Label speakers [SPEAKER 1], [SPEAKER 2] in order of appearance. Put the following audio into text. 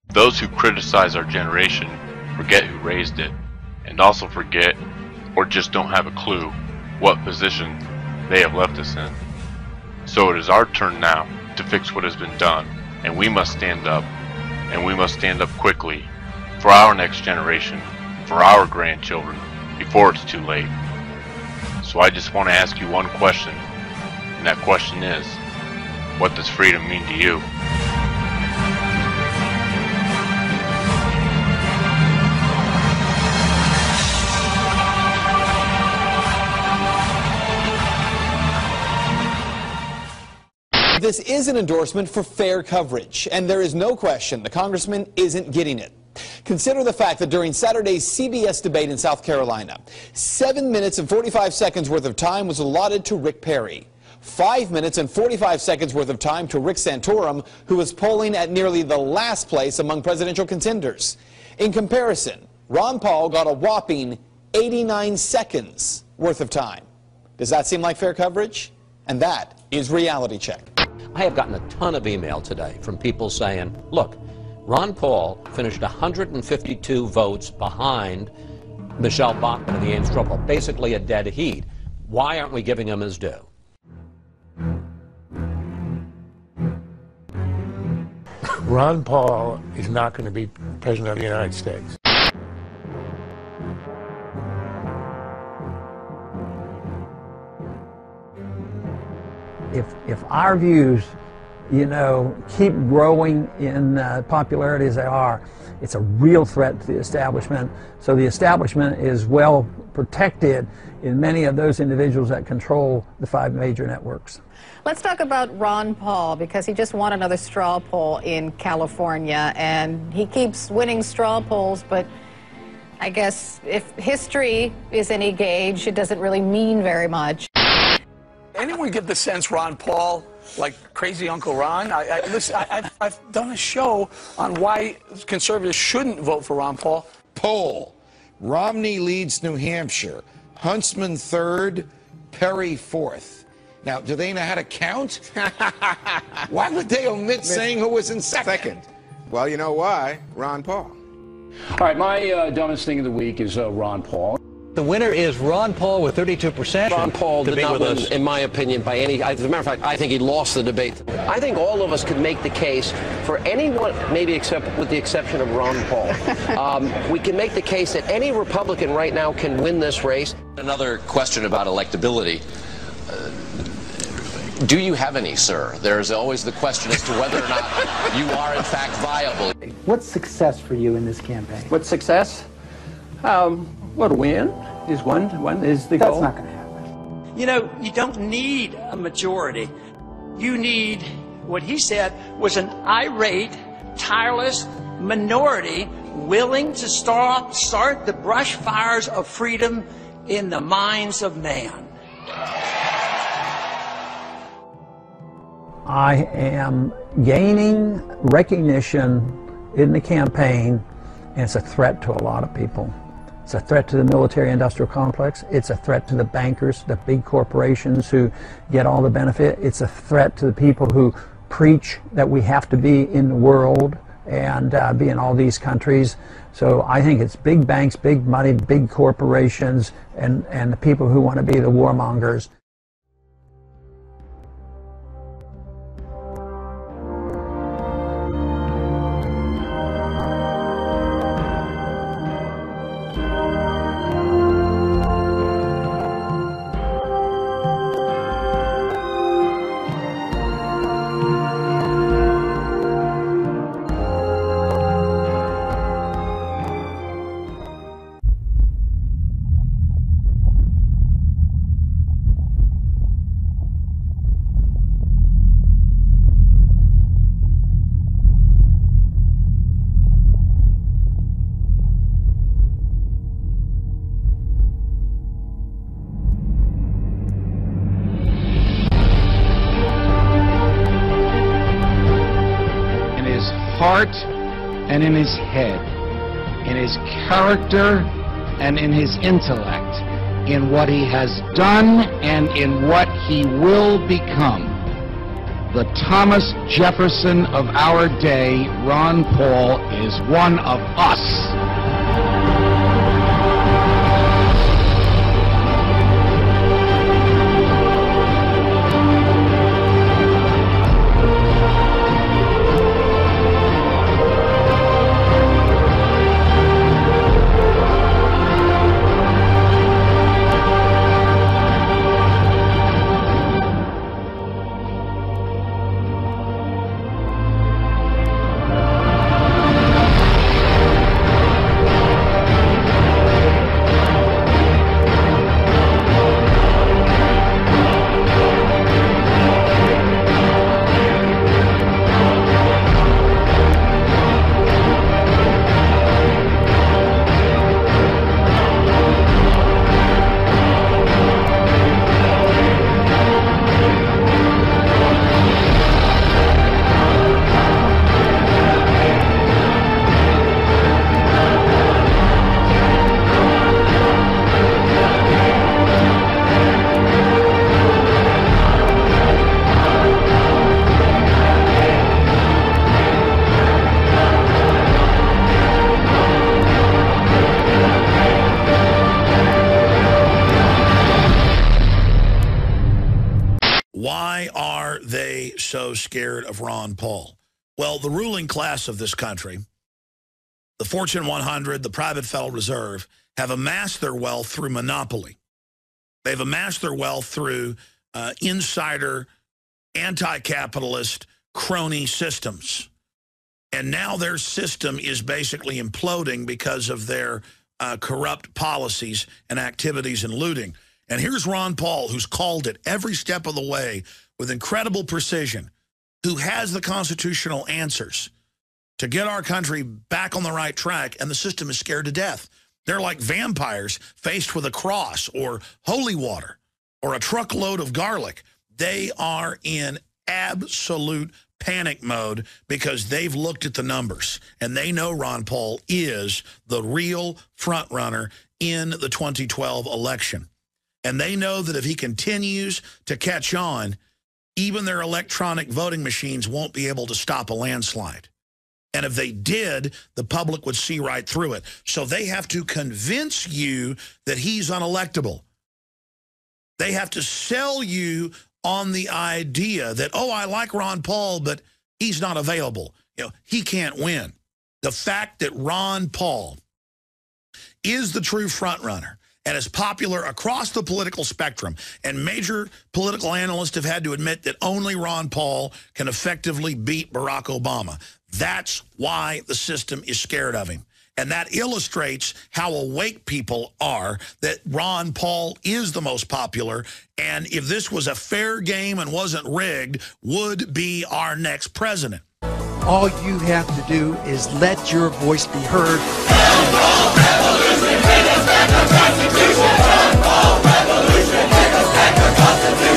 [SPEAKER 1] Those who criticize our generation forget who raised it, and also forget, or just don't have a clue, what position they have left us in. So it is our turn now to fix what has been done, and we must stand up, and we must stand up quickly for our next generation, for our grandchildren, before it's too late. So I just want to ask you one question, and that question is, what does freedom mean to you?
[SPEAKER 2] This is an endorsement for fair coverage, and there is no question the congressman isn't getting it. Consider the fact that during Saturday's CBS debate in South Carolina, 7 minutes and 45 seconds worth of time was allotted to Rick Perry. 5 minutes and 45 seconds worth of time to Rick Santorum, who was polling at nearly the last place among presidential contenders. In comparison, Ron Paul got a whopping 89 seconds worth of time. Does that seem like fair coverage? And that is Reality Check.
[SPEAKER 3] I have gotten a ton of email today from people saying, look, Ron Paul finished 152 votes behind Michelle Bachmann in the Ames straw poll, basically a dead heat. Why aren't we giving him his due?
[SPEAKER 4] Ron Paul is not going to be president of the United States.
[SPEAKER 5] If our views, keep growing in popularity as they are, it's a real threat to the establishment. So the establishment is well protected in many of those individuals that control the 5 major networks.
[SPEAKER 6] Let's talk about Ron Paul, because he just won another straw poll in California, and he keeps winning straw polls, but I guess if history is any gauge, it doesn't really mean very much.
[SPEAKER 7] Anyone get the sense Ron Paul, like crazy Uncle Ron? Listen, I've done a show on why conservatives shouldn't vote for Ron Paul.
[SPEAKER 8] Poll: Romney leads New Hampshire, Huntsman third, Perry fourth. Now, do they know how to count? Why would they omit saying who was in second?
[SPEAKER 9] Well, you know why? Ron Paul.
[SPEAKER 10] All right, my dumbest thing of the week is Ron Paul.
[SPEAKER 11] The winner is Ron Paul with 32%.
[SPEAKER 3] Ron Paul did not win, in my opinion, by any... As a matter of fact, I think he lost the debate. I think all of us could make the case for anyone, maybe with the exception of Ron Paul. We can make the case that any Republican right now can win this race.
[SPEAKER 12] Another question about electability. Do you have any, sir? There's always the question as to whether or not you are, in fact, viable.
[SPEAKER 13] What's success for you in this campaign?
[SPEAKER 10] What's success? Well, to win is one is the goal.
[SPEAKER 13] That's not going to happen.
[SPEAKER 14] You don't need a majority. You need, what he said, was an irate, tireless minority willing to start the brush fires of freedom in the minds of man.
[SPEAKER 5] I am gaining recognition in the campaign, and it's a threat to a lot of people. It's a threat to the military-industrial complex. It's a threat to the bankers, the big corporations who get all the benefit. It's a threat to the people who preach that we have to be in the world and be in all these countries. So I think it's big banks, big money, big corporations, and the people who want to be the warmongers.
[SPEAKER 15] heart and in his head, in his character and in his intellect, in what he has done and in what he will become. the Thomas Jefferson of our day, Ron Paul, is one of us.
[SPEAKER 16] Why are they so scared of Ron Paul? Well, the ruling class of this country, the Fortune 100, the private Federal Reserve, have amassed their wealth through monopoly. They've amassed their wealth through insider, anti-capitalist, crony systems. And now their system is basically imploding because of their corrupt policies and activities and looting. And here's Ron Paul, who's called it every step of the way with incredible precision, who has the constitutional answers to get our country back on the right track, and the system is scared to death. They're like vampires faced with a cross or holy water or a truckload of garlic. They are in absolute panic mode because they've looked at the numbers, and they know Ron Paul is the real front runner in the 2012 election. And they know that if he continues to catch on, even their electronic voting machines won't be able to stop a landslide. And if they did, the public would see right through it. So they have to convince you that he's unelectable. They have to sell you on the idea that, oh, I like Ron Paul, but he's not available. You know, he can't win. The fact that Ron Paul is the true front runner and is popular across the political spectrum, and major political analysts have had to admit that only Ron Paul can effectively beat Barack Obama. That's why the system is scared of him. And that illustrates how awake people are, that Ron Paul is the most popular, and if this was a fair game and wasn't rigged, would be our next president.
[SPEAKER 17] All you have to do is let your voice be heard.
[SPEAKER 18] Revolution, take us back the Constitution.